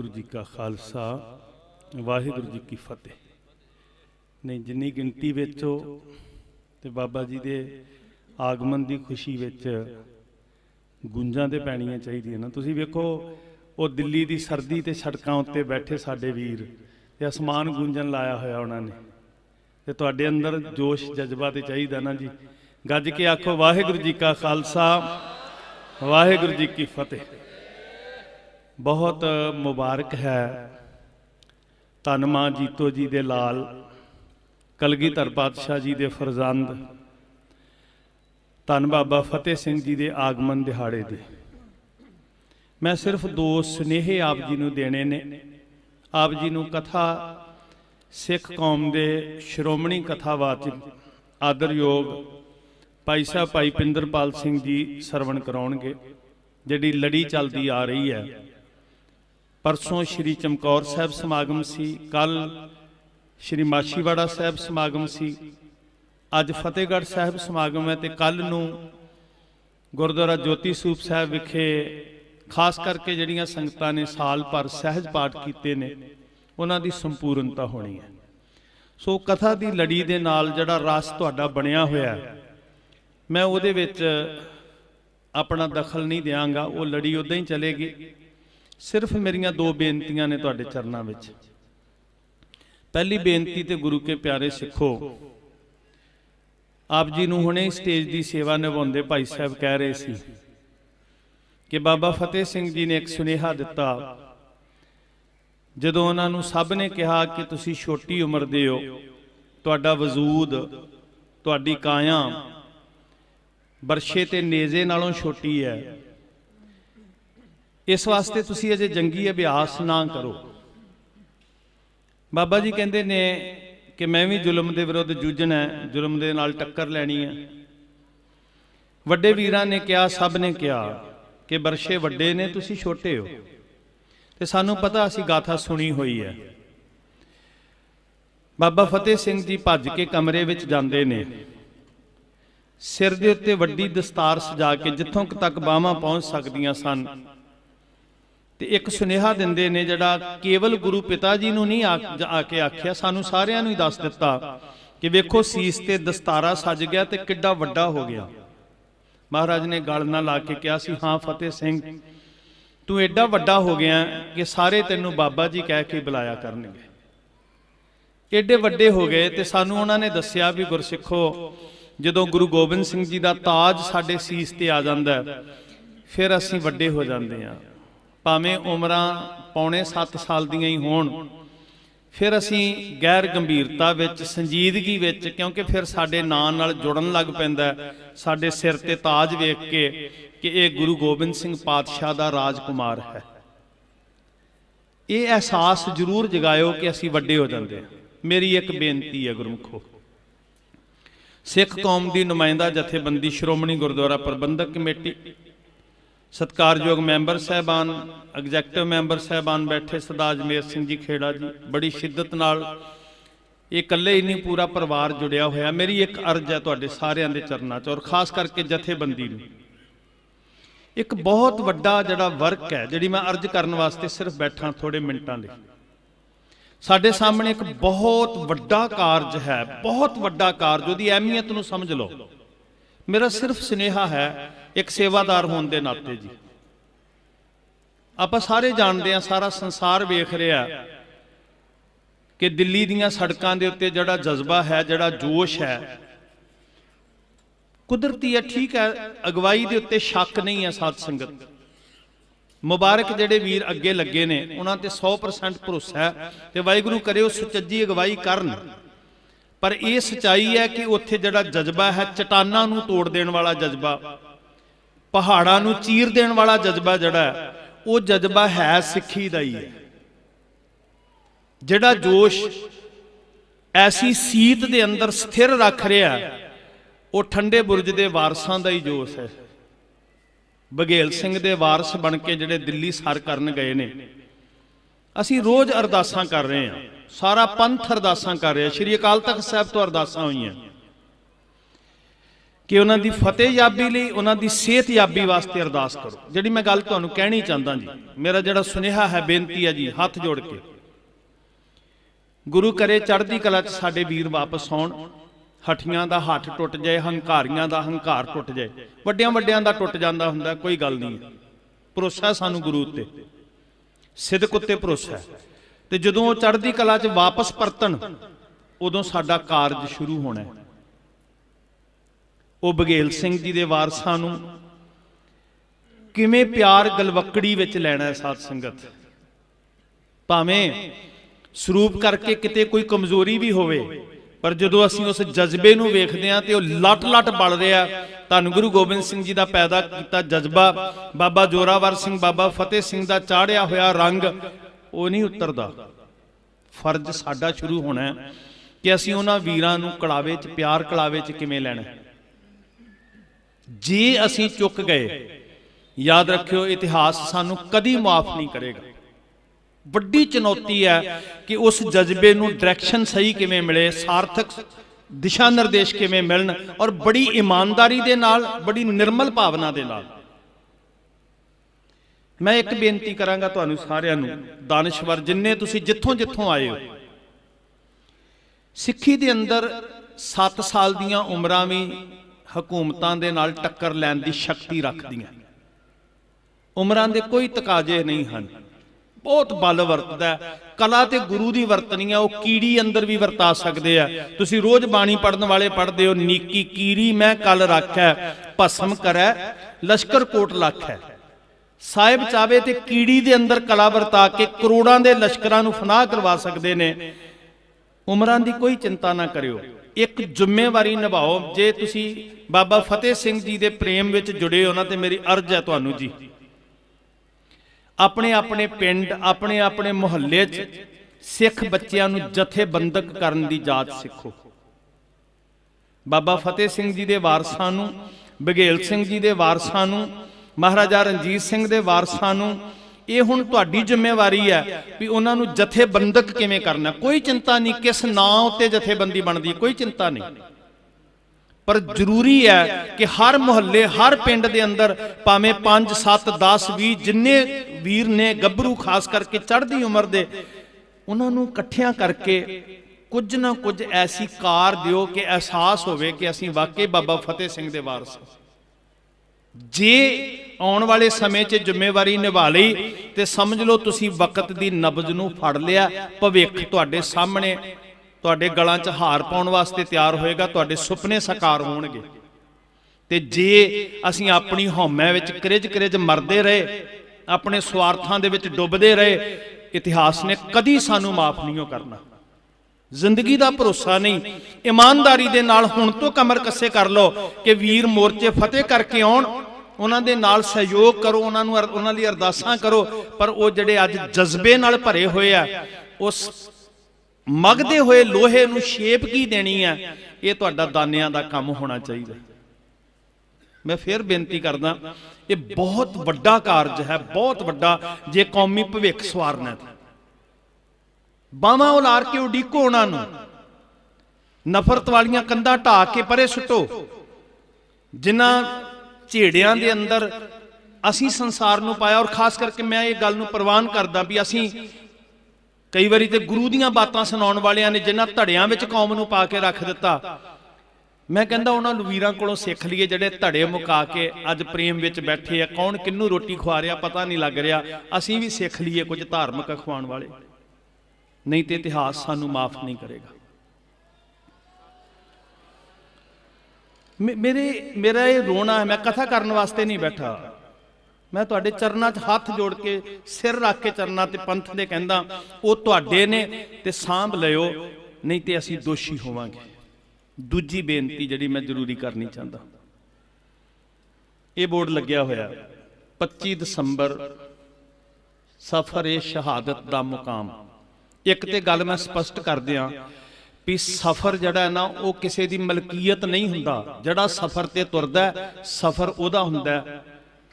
वाहिगुरु जी का खालसा वाहिगुरु जी की फतेह। नहीं जिन्नी गिनती विच ते बाबा जी दे आगमन की खुशी विच गूंजां ते पैणियां चाहीदियां ना। तुसीं वेखो वो दिल्ली की सर्दी ते सड़कां उत्ते बैठे साडे वीर ते आसमान गूंजन लाया होया उन्हां ने, ते तुहाडे अंदर जोश जज्बा ते चाहीदा ना जी। गज के आखो वाहिगुरु जी का खालसा वाहिगुरु जी की फतेह। बहुत मुबारक है धन मां जीतो जी दे लाल कलगीधर पातशाह जी दे फरजंद धन बाबा फतेह सिंह जी दे आगमन दिहाड़े दे। मैं सिर्फ दो सुनेहे आप जी नूं देने ने। आप जी नूं कथा सिख कौम दे श्रोमणी कथावाचक आदरयोग भाई साहब भाई पिंदरपाल सिंह जी सरवण कराउणगे। जिहड़ी लड़ी चलती आ रही है, परसों श्री चमकौर साहब समागम सी, कल श्री माछीवाड़ा साहब समागम सी, अज फतेहगढ़ साहब समागम है, तो कल नूं गुरुद्वारा ज्योति सूप साहब विखे खास करके जिहड़ियां संगतां ने साल भर सहज पाठ कीते ने उन्हां दी संपूर्णता होनी है। सो कथा दी लड़ी दे नाल जिहड़ा रस तुहाडा बनिया होया है, मैं उहदे विच अपना दखल नहीं देंगा, वो लड़ी उदां ही चलेगी। सिर्फ मेरियां दो बेनतियां ने तुहाडे चरनां विच। पहली बेनती ते गुरु के प्यारे सिखो, आप जी नूं हुणे स्टेज की सेवा निभाउंदे भाई साहब कह रहे सी कि बाबा फतेह सिंह जी ने एक सुनेहा दिता जदों उन्हां नूं सब ने कहा कि तुसीं छोटी उम्र दे हो, तुहाडा वजूद तुहाडी काया बरछे ते नेजे नालों छोटी है, इस वास्ते तुसीं अजे जंगी अभ्यास ना करो। बाबा जी कहते ने कि मैं भी जुल्म के विरुद्ध जूझना है, जुल्म के नाल टक्कर लैनी है। वड्डे वीरां ने कहा, सब ने कहा कि बरछे वड्डे ने तुसीं छोटे हो, ते सानूं पता असीं गाथा सुनी हुई है। बाबा फतेह सिंह जी भज के कमरे विच जांदे ने, सिर दे उत्ते वड्डी दस्तार सजा के जिथों तक बाहां पहुंच सकदियां सन, ते एक सुनेहा दिंदे ने जिहड़ा केवल गुरु पिता जी नूं नहीं आके आख्या, सानूं सारिआं नूं ही दस दिता कि वेखो सीस ते दस्तारा सज गया ते किड्डा वड्डा हो गया। महाराज ने गल ना ला के कहा सी, हाँ फतेह सिंह तू एडा वड्डा हो गया कि सारे तैनूं बाबा जी कह के बुलाया करनगे। एडे वड्डे हो गए ते सानूं उन्हां ने दस्सिया भी गुरसिखो जदों गुरु गोबिंद सिंह जी दा ताज साडे सीस ते आ जांदा फिर असीं वड्डे हो जांदे हां। भावें उमरां पौने 7 साल दियां ही होण, फिर असीं गैर गंभीरता विच संजीदगी विच, क्योंकि फिर साडे नां नाल जुड़न लग पैंदा साडे सिर ते ताज वेख के कि यह गुरु गोबिंद सिंह पातशाह दा राजकुमार है। ये एहसास जरूर जगायो कि असीं वड्डे हो जांदे हां। मेरी एक बेनती है गुरमुखो, सिख कौम की नुमाइंदा जथेबंदी श्रोमणी गुरुद्वारा प्रबंधक कमेटी, सत्कारयोग मैंबर साहबान, एग्जैक्टिव मैंबर साहबान बैठे, सरदार अजमेर सिंह जी खेड़ा जी, बड़ी शिद्दत नाल ये कल्ले ही नहीं पूरा परिवार जुड़िया होया। मेरी एक अर्ज है तुहाडे सारिआं दे चरनां च, और खास करके जथेबंदी नूं एक बहुत वड्डा जिहड़ा वर्क है, जिहड़ी मैं अर्ज करन वास्ते सिर्फ बैठा थोड़े मिनटां लई। साडे सामने एक बहुत वड्डा कारज है, बहुत वड्डा कारज, उहदी अहमियत नूं समझ लो। मेरा सिर्फ सुनेहा है एक सेवादार होने के नाते जी, आपां सारे जानते हैं, सारा संसार वेख रहा कि दिल्ली दीयां सड़कां दे उत्ते जिहड़ा जज्बा है, जिहड़ा जोश है, कुदरती है, ठीक है, अगवाई दे उत्ते शक नहीं है। साध संगत मुबारक जिहड़े वीर अगे लगे ने उन्हां ते 100% भरोसा है, ते वाहिगुरू करे वो सुचज्जी अगवाई करन। पर यह सच्चाई है कि उत्थे जिहड़ा जज्बा है, चट्टानां नूं तोड़ देण वाला जज्बा, पहाड़ां नूं चीर देण वाला जज्बा जिहड़ा है, वो जज्बा है सिੱਖੀ ਦਾ ही है। जिहड़ा जोश ऐसी सीत दे अंदर स्थिर रख रहा वो ठंडे बुरज दे वारसां दा ही जोश है। बघेल सिंह दे वारस बन के जिहड़े दिल्ली सर करन गए ने, असीं रोज़ अरदासां कर रहे हैं, सारा पंथ अरदासां कर रहा, श्री अकाल तख्त साहब तो अरदासां होईयां। कि उन्हां दी फतेहयाबी लई, उन्हां दी सेहतयाबी वास्ते अरदास करो। जिहड़ी मैं गल तुहानूं कहनी चाहता जी, मेरा जिहड़ा सुनेहा है, बेनती है जी, हथ जोड़ के, गुरु करे चढ़दी कला च साडे वीर वापस आउण। हठियां दा हठ टुट जाए, हंकारियां दा हंकार टुट जाए, वड्डियां वड्डियां दा टुट जांदा हुंदा, कोई गल नहीं है। भरोसा है सानूं गुरु उत्ते, सिदक उत्ते भरोसा है। ते जदों वो चढ़दी कला च वापस परतन, उदों साडा कारज शुरू होना है। वो बघेल सिंह जी दे वारसां नूं किवें प्यार गलवकड़ी विच लैणा है साध संगत। भावें ਸਰੂਪ करके किते कोई कमजोरी भी होवे, पर जदों असीं उस जज्बे नूं वेखदे हां ते ओह लट लट बल रिहा। धन गुरु गोबिंद सिंह जी दा पैदा कीता जज्बा, बाबा जोरावर सिंह, बाबा फतेह सिंह दा चाढ़िया होया रंग, ਉਹ नहीं उतरदा। फर्ज साडा शुरू होना है कि असीं उन्हां वीरां नूं कड़ावे च, प्यार कड़ावे च किवें लैणा। जे असीं चुक गए, याद रखियो इतिहास सानूं कदी माफ नहीं करेगा। वड्डी चुनौती है कि उस जज्बे नूं डायरैक्शन सही किवें मिले, सार्थक दिशा निर्देश किवें मिलन, और बड़ी ईमानदारी दे नाल, बड़ी निर्मल भावना दे नाल। मैं एक बेनती करांगा तुहानूं सारिआं नूं, दानिशवर जिन्ने तुसीं जित्थों जित्थों आए हो, सिੱਖੀ दे अंदर 7 साल दीआं उमरां भी हुकूमतां दे नाल टक्कर लैण दी शक्ति रखदियां। उमरां दे कोई तकाजे नहीं हन, बहुत बल वरतदा है। कला ते गुरु दी वरतनी है, वो कीड़ी अंदर भी वरता सकदे आ। तुसीं रोज बाणी पढ़न वाले पढ़दे हो, नीकी कीरी मैं कल राखै, भस्म करै लश्कर कोट लाखै। साहिब चाहे ते कीड़ी दे अंदर कला वरता के करोड़ां दे लश्करां नूं फनाह करवा सकदे ने। उमरां दी कोई चिंता ना करियो, एक जिम्मेवारी निभाओ। जे तुसीं बाबा फतेह सिंह जी दे प्रेम विच जुड़े हो ना, ते मेरी अर्ज है तुहानूं जी, अपने अपने पिंड, अपने अपने मुहल्ले च सिख बच्चियां नूं जथेबंदक करन दी जाच सिखो। बाबा फतेह सिंह जी दे वारसां नूं, बघेल सिंह जी दे वारसां नूं, महाराजा रणजीत सिंह दे वारसां नूं, ये हुण तुहाडी जिम्मेवारी है भी उन्हां नूं जथेबंदक किवें करना। कोई चिंता नहीं किस नां उत्ते जथेबंदी बनदी, कोई चिंता नहीं, पर जरूरी है कि हर मुहल्ले, हर पिंड दे अंदर भावें 5 7 10 20 जिन्ने वीर ने गभरू, खास करके चढ़दी उम्र दे, उन्हां नूं इकट्ठियां करके कुछ ना कुछ ऐसी कार दिओ कि एहसास होवे कि असीं वाकई बाबा फतेह सिंह दे वारस। जे आउण वाले समय च जिम्मेवारी निभा लई ते समझ लो तुसीं वक्त दी नबज नूं फड़ लिया। भविख तुहाडे सामने, तुहाडे गलां च हार पाउण वास्ते तैयार होएगा, तुहाडे सुपने साकार होणगे। ते जे असीं अपनी हौमै विच क्रिज क्रिज मरदे रहे, अपने स्वार्थां दे विच डुबदे रहे, इतिहास ने कदी सानू माफ नहीं करना। जिंदगी दा भरोसा नहीं। ईमानदारी दे नाल हुण तो कमर कस्से कर लो कि वीर मोर्चे फतेह करके आउण, उन्हां दे नाल सहयोग करो, उन्हां नूं उन्हां लई अरदासां करो। पर वो जिहड़े अज जज्बे नाल भरे होए आ, उस मगदे हुए लोहे नूं शेप की देनी है, ये तुहाडा दानियां दा काम होना चाहिए। मैं फिर बेनती करदा, ये बहुत वड्डा कारज है, बहुत वड्डा, जे कौमी भविख सवारना। बावां उलार के उडीको उन्हां नूं, नफरत वालियां कंधां ढा के परे सुटो। जिन्हां झेड़ियां दे अंदर असीं संसार नूं पाया, और खास करके मैं ये गल नूं प्रवान करदा भी असीं कई बारी ते गुरु दीआं बातां सुणाउण वालियां ने जिन्हां धड़ियां विच कौम नूं पा के रख दिता। मैं कहंदा उन्हां वीरां कोलों सिੱਖ लईए जिहड़े धड़े मुका के अज प्रेम विच बैठे आ। कौन किन्नू रोटी खवा रिहा पता नहीं लग रिहा। असीं भी सिੱਖ लईए कुछ धार्मिक खवाउण वाले, नहीं तो इतिहास सानू माफ नहीं करेगा। मेरा ये रोना है, मैं कथा करने वास्ते नहीं बैठा। मैं तुहाडे चरनां 'च हथ जोड़ के सिर रख के चरनां ते पंथ दे कहंदा, वो तुहाडे ने ते सांभ लिओ, नहीं तो असीं दोषी होवांगे। दूजी बेनती जिहड़ी मैं जरूरी करनी चाहता, ये बोर्ड लग्या होया 25 दसंबर सफर ए शहादत दा मुकाम। एक तो गल मैं स्पष्ट कर दियां भी सफर जड़ा है ना, वो किसी की मलकीयत नहीं हुंदा। जड़ा सफर ते तुरदा सफर उहदा हुंदा,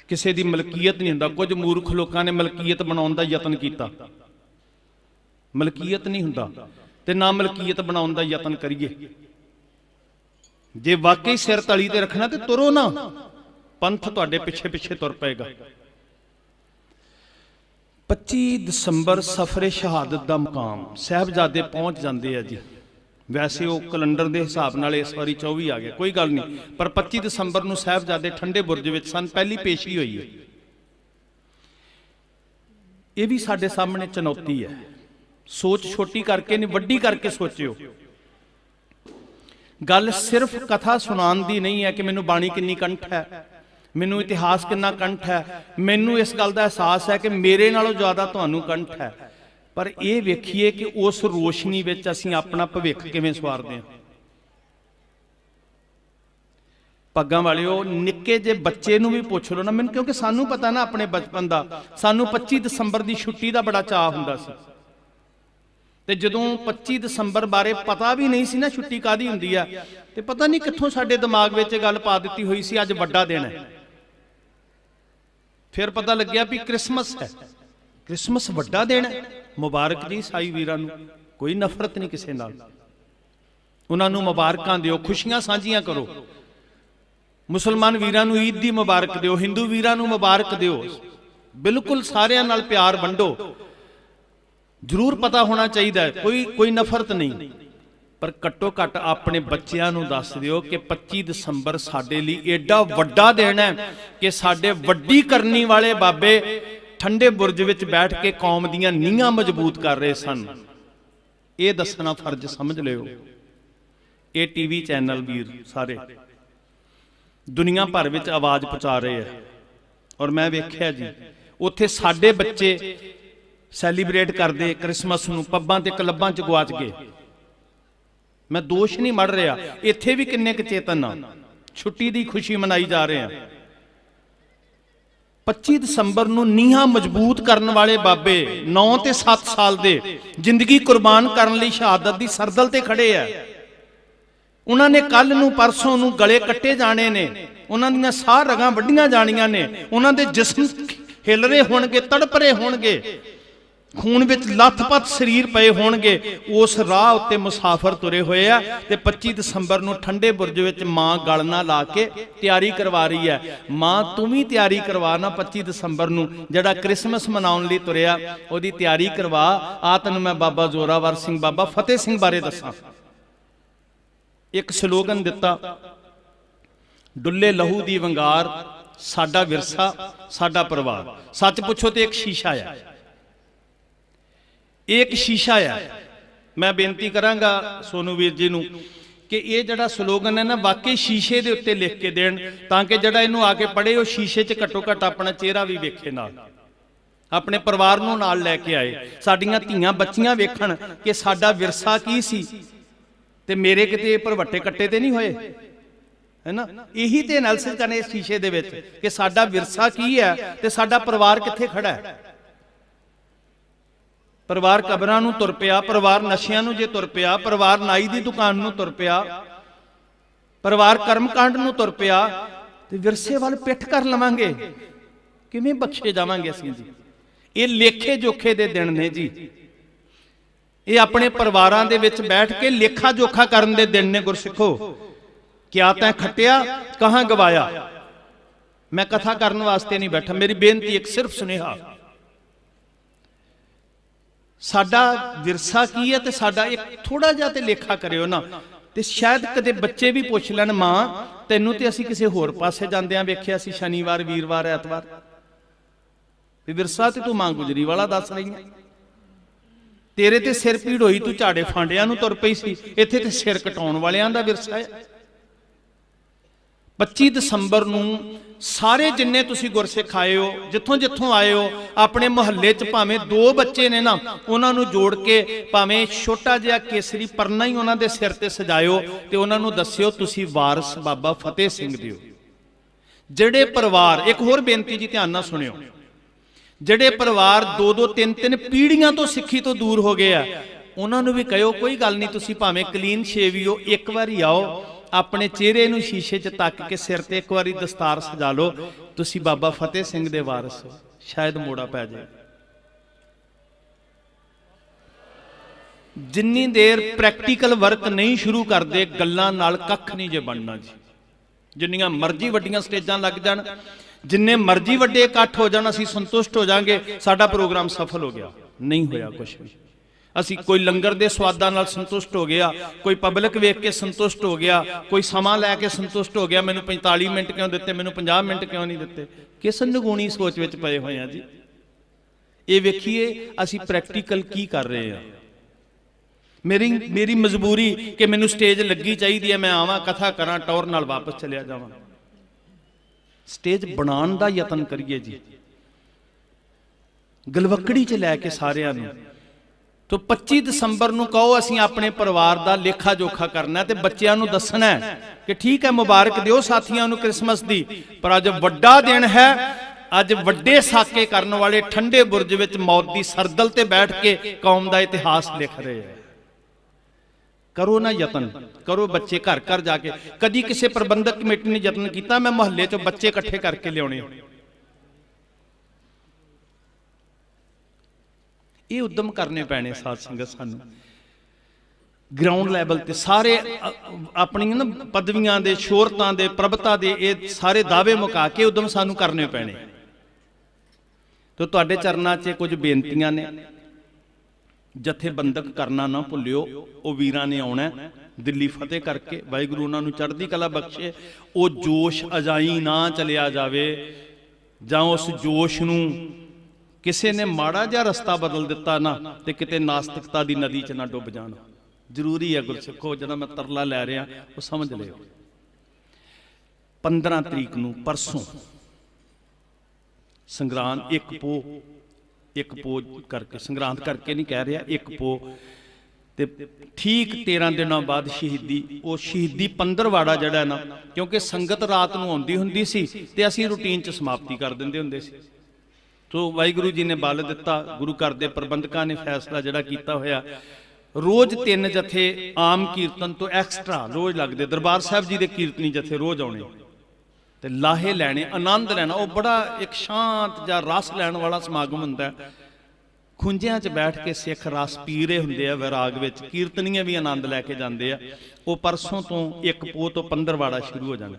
किसी की मलकीयत नहीं हुंदा। कुछ मूर्ख लोगों ने मलकीयत बनाउण दा यतन कीता, मलकीयत नहीं हुंदा, ते ना मलकीयत बनाउण दा यतन करिए। जे वाकई सिर तली ते रखना तो तुरो ना, पंथ तुहाडे पिछे पिछे तुर पेगा। 25 दसंबर सफरे शहादत का मुकाम, साहबजादे पहुंच जाते हैं जी। वैसे वो कैलेंडर के हिसाब नाल इस बारी 24 आ गया, कोई गल नहीं, पर 25 दसंबर नूं साहबजादे ठंडे बुरज विच सन, पहली पेशी हुई है। ये भी साडे सामने चुनौती है। सोच छोटी करके नहीं, वड्डी करके सोचियो। गल सिर्फ कथा सुनाउण दी नहीं है कि मैनूं बाणी किन्नी कंठ है, मैनूं इतिहास किन्ना कंठ है, मैनूं इस गल दा एहसास है कि मेरे नालों ज़्यादा तुहानूं कंठ है, पर यह वेखिए कि उस रोशनी विच असीं अपना भविख किवें सवारदे हां। पग्गां वालिओ, निक्के जे बच्चे नूं भी पुछ लो ना, मैनूं क्योंकि सानूं पता ना अपने बचपन दा, सानूं 25 दसंबर की छुट्टी का बड़ा चाह हुंदा सी। ते जदों 25 दसंबर बारे पता भी नहीं सी ना छुट्टी काहदी हुंदी है, ते पता नहीं कित्थों साडे दिमाग विच गल पा दित्ती हुई सी अज वड्डा दिन है। फिर पता लग्या भी क्रिसमस है, क्रिसमस वड्डा दिन है। मुबारक जी ईसाई वीरां नूं, कोई नफरत नहीं किसी नाल, उन्हां नूं मुबारकां दिओ, खुशियां साझियां करो। मुसलमान वीरां नूं ईद दी मुबारक दिओ, हिंदू वीरां नूं मुबारक दिओ, बिल्कुल सारियां नाल प्यार वंडो। जरूर पता होना चाहिए, कोई नफरत नहीं, पर घट्टो घट अपने बच्चों नूं दस दिओ कि 25 दसंबर साडे लई एडा वड्डा दिन है कि साडे वड्डी करनी वाले बाबे ठंडे बुरज विच बैठ के कौम दीयां नीहां मजबूत कर रहे सन। ये दसना फर्ज समझ लिओ। ये टीवी चैनल वीर सारे दुनिया भर विच आवाज़ पहुँचा रहे हैं, और मैं वेख्या जी उत्थे साडे बच्चे सैलीब्रेट करते क्रिसमस नूं पब्बां ते क्लबां च गवाच गए। मैं दोष नहीं मड़ रहा, इत्थे भी किन्ने क चेतन आ, छुट्टी दी खुशी मनाई जा रहे हैं। 25 दसंबर नूं नीहां मजबूत करने वाले बाबे 9 ते 7 साल दे जिंदगी कुर्बान करने लई शहादत दी सरदल ते खड़े है। उन्होंने कल नूं परसों नूं गले कट्टे जाने ने, उन्हां दीयां साह रगां वड्डियां जाणियां ने, उन्हां दे जिस्म हिल रहे होणगे, तड़प रहे होणगे, खून विच लथपथ शरीर पए होणगे। उस राह उत्ते मुसाफर तुरे होए आ ते 25 दसंबर नूं ठंडे बुरज विच मां गल ना ला के तैयारी करवा रही है। मां तू भी तैयारी करवा ना, 25 दसंबर नूं जिहड़ा क्रिसमस मनाउण लई तुरिया ओहदी तैयारी करवा। आ तैनूं मैं बाबा जोरावर सिंह, बाबा फतेह सिंह बारे दसां। एक स्लोगन दिता, डुੱਲੇ लहू दी वंगार, साडा विरसा साडा परिवार। सच पुछो तो एक शीशा है, एक शीशा है। मैं बेनती करांगा सोनू वीर जी नूं कि ये जड़ा स्लोगन है ना वाकई शीशे दे उत्ते लिख के देण, ताकि जड़ा इनू आके पढ़े वो शीशे च घट्टो घट अपना चेहरा भी वेखे, नाल अपने परिवार नूं नाल लैके आए, साडियां धीआं बच्चियां वेखण कि साडा विरसा की सी ते मेरे किते भरवट्टे कट्टे ते नहीं होए, है ना। यही तो एनालिसिस करने इस शीशे दे विच कि साडा विरसा की है ते साडा परिवार कित्थे खड़ा है। परिवार कबरां नूं तुर पिया, परिवार नशियां नूं जे तुर पिया, परिवार नाई दी दुकान नूं तुर पिया, परिवार कर्मकांड नूं तुर पिया, ते विरसे वाल पिठ कर लवांगे, किवें बख्शे जावांगे असीं जी। ये लेखे जोखे दे दिन ने जी, ये अपने परिवारां दे विच बैठ के लेखा जोखा करन दे दिन ने। गुरसिखो, क्या तैं खट्टिया कहां गवाया। मैं कथा करन वास्ते नहीं बैठा, मेरी बेनती एक सिर्फ सुनेहा, साडा विरसा की है ते साडा एक थोड़ा जिहा ते लेखा करियो ना। ते शायद कदे बच्चे भी पुछ लैण, मां तैनूं ते असीं किसे होर पासे जांदियां वेखिआ सी, शनिवार वीरवार ऐतवार, ते विरसा ते तूं मां गुजरी वाला दस रही है। तेरे ते सिर पीड़ होई, तू झाड़े फांडियां नूं तुर पई सी, इत्थे ते सिर कटाउण वालियां दा विरसा है। 25 दसंबर नूं सारे जिन्ने तुसी गुरसिख आए हो, जिथों जिथों आए हो, अपने मुहल्ले च भावें 2 बच्चे ने ना, उन्हां नूं जोड़ के भावें छोटा जिहा केसरी परना ही उन्हां दे सिर ते सजायो ते उन्हां नूं दस्सिओ तुसी वारस बाबा फतेह सिंह दिओ। जिहड़े परिवार, एक होर बेनती जी ध्यान नाल सुणिओ, जिहड़े परिवार 2-2 3-3 पीढ़ियां तो सिੱਖੀ तो दूर हो गए आ, उन्हां नूं भी कहिओ कोई गल नहीं, तुसी भावें क्लीन शेव हो, एक वारी आओ, अपने चेहरे नूं शीशे च तक के सिर ते एक वारी दस्तार सजा लो, तुसी बाबा फतेह सिंह दे वारस हो, शायद मोड़ा पै जाए। जिन्नी देर प्रैक्टिकल वर्क नहीं शुरू करते गल्लां नाल कख नहीं जे बनना जी। जिन्नियां मर्जी वड्डियां स्टेजां लग जाण, जिन्ने मर्जी वड्डे इकट्ठ हो जाण, असीं संतुष्ट हो जाएंगे साडा प्रोग्राम सफल हो गया। नहीं होया कुछ भी। असीं कोई लंगर दे स्वादां नाल संतुष्ट हो गया, कोई पब्लिक वेख के संतुष्ट हो गया, कोई समा लैके संतुष्ट हो गया, मैनूं 45 मिनट क्यों दिते, मैनूं 50 मिनट क्यों नहीं दिते। किस नगूणी सोच विच पए होए आ जी। ये वेखिए असीं प्रैक्टिकल की कर रहे हैं। मेरी मजबूरी कि मैनूं स्टेज लगी चाहिए है, मैं आवां कथा करा टौर नाल वापस चलिया जावां। स्टेज बनाउण दा यतन करिए जी, गलवकड़ी च लैके सारिआं नूं। तो 25 दसंबर नूं कहो असीं अपने परिवार दा लेखा जोखा करना ते बच्चिआं नूं दसना है कि ठीक है मुबारक दिओ साथियां नूं क्रिसमस दी, पर अज वड्डा दिन है। अज वड्डे साके करन वाले ठंडे बुरज विच मौत दी सरदल ते बैठ के कौम दा इतिहास लिख रहे हैं। करो ना यतन, करो बच्चे घर घर जाके। कदी किसी प्रबंधक कमेटी ने यतन किया मैं मुहल्ले चों बच्चे इकट्ठे करके लियाने, ये उद्यम करने पैने साध संगत सानू। ग्राउंड लैवल ते सारे अपनी ना पदवियां दे शोहरतां दे प्रभता दे ये सारे दावे मुका के उद्यम सानू करने पैने। तो तुहाडे चरनां 'च कुछ बेनतियां ने, जथेबंदक करना ना भुल्लिओ। वो वीरां ने आउणा दिल्ली फतेह करके, वाहिगुरू उन्हां नूं चढ़दी कला बख्शे। वो जोश अजाई ना चलिया जावे, जां उस जोश नूं किसी ने माड़ा जिहा रस्ता बदल दिता ना ते किते नास्तिकता दी नदी च ना डुब जाण। जरूरी है गुरसिखो, जिहड़ा मैं तरला लै रहा वो समझ लिओ। 15 तरीक नूं परसों संग्रांद, एक पो करके, संग्रांद करके नहीं कह रहा, एक पो ते ठीक 13 दिनों बाद शहीदी। वो शहीदी पंदरवाड़ा जिहड़ा ना, क्योंकि संगत रात नूं आउंदी हुंदी सी ते असीं रूटीन च समाप्ति कर दिंदे हुंदे सी। तो वाहिगुरू जी ने बल दिता, गुरु घर के प्रबंधकों ने फैसला जिहड़ा कीता होया, रोज़ 3 जथे आम कीर्तन तो एक्सट्रा रोज़ लगते। दरबार साहब जी के कीर्तनी जथे रोज़ आने ते लाहे लैने, आनंद लैना। वो बड़ा एक शांत जा रस लैण वाला समागम हुंदा है। खुंजियां च बैठ के सिख रस पी रहे हुंदे आ, वैराग विच कीर्तनीय भी आनंद लैके जांदे आ। वो परसों तो 1 पो तो पंदरवाड़ा शुरू हो जाना।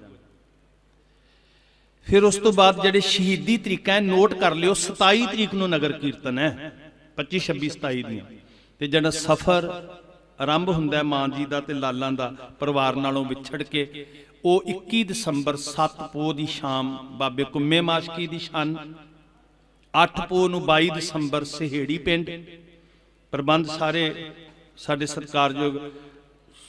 फिर उस तो बाद जिहड़े शहीदी तरीका है नोट कर लियो, 27 तरीक नूं नगर कीर्तन है, 25, 26, 27 दी। ते जिहड़ा सफर आरंभ हुंदा है मां जी दा ते लालां दा परिवार नालों विछड़ के, वो 21 दसंबर 7 पो दी शाम बाबे कुम्मे माशकी दी शान, 8 पो नूं 22 दसंबर सहेड़ी पिंड। प्रबंध सारे साडे सत्कारयोग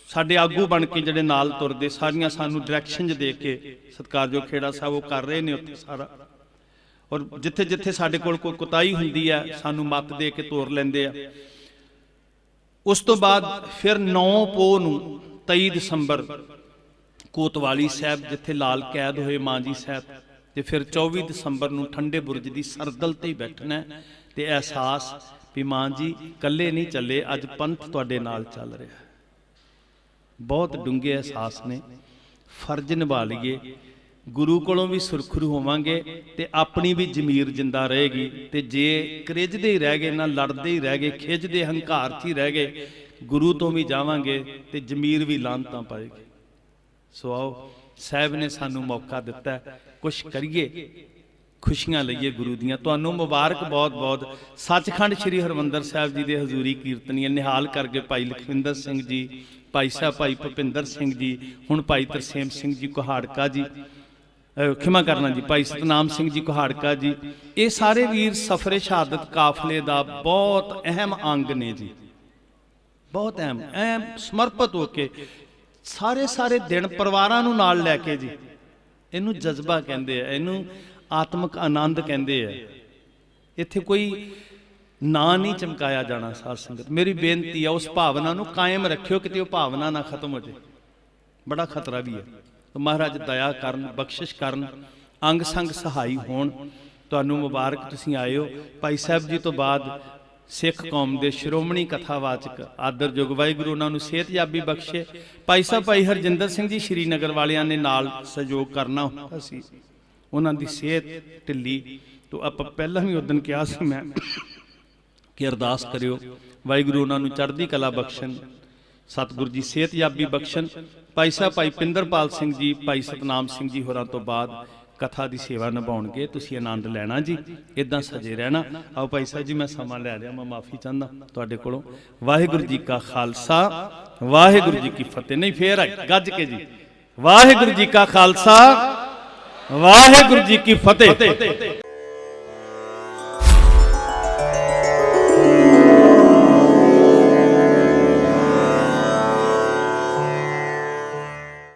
साडे आगू बन के जिहड़े नाल तुरदे सारियां सानू डायरैक्शन दे के सत्कारयोग खेड़ा साहब वो कर रहे ने उत्थे सारा। और जिथे जिथे साडे कोल कोई कुताही हुंदी है सानू मत दे के तोर लैंदे आ। उस तो बाद फिर 9 पो नूं 23 दसंबर कोतवाली साहब जिथे लाल कैद होए मां जी साहब, ते फिर 24 दसंबर नूं ठंडे बुरज की सरदल ते ही बैठना ते एहसास भी मां जी कल्ले नहीं चले, अज पंथ तुहाडे नाल चल रहा। बहुत डूंगे एहसास ने, फर्ज निभा लीए, गुरु कोलों भी सुरखरू होवांगे ते अपनी भी जमीर जिंदा रहेगी। ते जे करिजदे ही रह गए ना, लड़दे ही रह गए, खिजदे हंकार च ही रह गए, गुरु तो भी जावांगे ते जमीर भी लानतां पाएगी। सो आओ साहब ने सानू मौका दिता, कुछ करिए, खुशियां लईए गुरु दियां। तुहानू मुबारक बहुत बहुत। सचखंड श्री हरमंदर साहब जी दे हजूरी कीर्तनीय निहाल करके भाई लखविंदर सिंह जी, भाई साहब भाई भुपिंदर सिंह जी, हुण भाई तरसेम सिंह जी कुहाड़का जी, खिमा करना जी, भाई सतनाम सिंह जी कुहाड़का जी, ये सारे वीर सफरे शहादत काफले का बहुत अहम अंग ने जी, बहुत अहम समर्पित होके सारे सारे दिन परिवारां नूं नाल लैके जी। इनू जज्बा कहंदे आ, इनू आत्मक आनंद कहंदे आ। इत्थे कोई ना नहीं चमकाया जाना। साध संगत मेरी बेनती है उस भावना नूं कायम रखियो, किते वो भावना ना खत्म हो जाए, बड़ा खतरा भी है। तो महाराज दया करन, बख्शिश करन, अंग संग सहाई होण। तुहानू मुबारक, तुसीं आए हो। भाई साहब जी तो बाद सिख कौम के श्रोमणी कथावाचक आदरयोग वाहिगुरू उन्होंने सेहतयाबी बख्शे। भाई साहब भाई हरजिंदर सिंह जी श्रीनगर वालियां ने नाल सहयोग करना होंदा सी, उन्हां दी सेहत ढिली। तो आप पहला भी उदन कहा सी मैं ਕਿ ਅਰਦਾਸ ਕਰਿਓ ਵਾਹਿਗੁਰੂ ਉਹਨਾਂ ਨੂੰ ਚੜ੍ਹਦੀ ਕਲਾ ਬਖਸ਼ਣ, ਸਤਿਗੁਰੂ ਜੀ ਸਿਹਤਯਾਬੀ ਬਖਸ਼ਣ। ਭਾਈ ਸਾਹਿਬ ਭਾਈ ਪਿੰਦਰਪਾਲ ਸਿੰਘ ਜੀ, ਭਾਈ ਸਤਨਾਮ ਸਿੰਘ ਜੀ ਹੋਰਾਂ ਤੋਂ ਬਾਅਦ ਕਥਾ ਦੀ ਸੇਵਾ ਨਿਭਾਉਣਗੇ। ਤੁਸੀਂ ਆਨੰਦ ਲੈਣਾ ਜੀ, ਇਦਾਂ ਸਜੇ ਰਹਿਣਾ। ਆਓ ਭਾਈ ਸਾਹਿਬ ਜੀ, ਮੈਂ ਸਮਾਂ ਲੈ ਲਿਆ, ਮੈਂ ਮਾਫੀ ਚਾਹੁੰਦਾ ਤੁਹਾਡੇ ਕੋਲੋਂ। ਵਾਹਿਗੁਰੂ ਜੀ ਕਾ ਖਾਲਸਾ, ਵਾਹਿਗੁਰੂ ਜੀ ਕੀ ਫਤਿਹ। ਨਹੀਂ ਫੇਰ ਗੱਜ ਕੇ ਜੀ, ਵਾਹਿਗੁਰੂ ਜੀ ਕਾ ਖਾਲਸਾ, ਵਾਹਿਗੁਰੂ ਜੀ ਕੀ ਫਤਿਹ।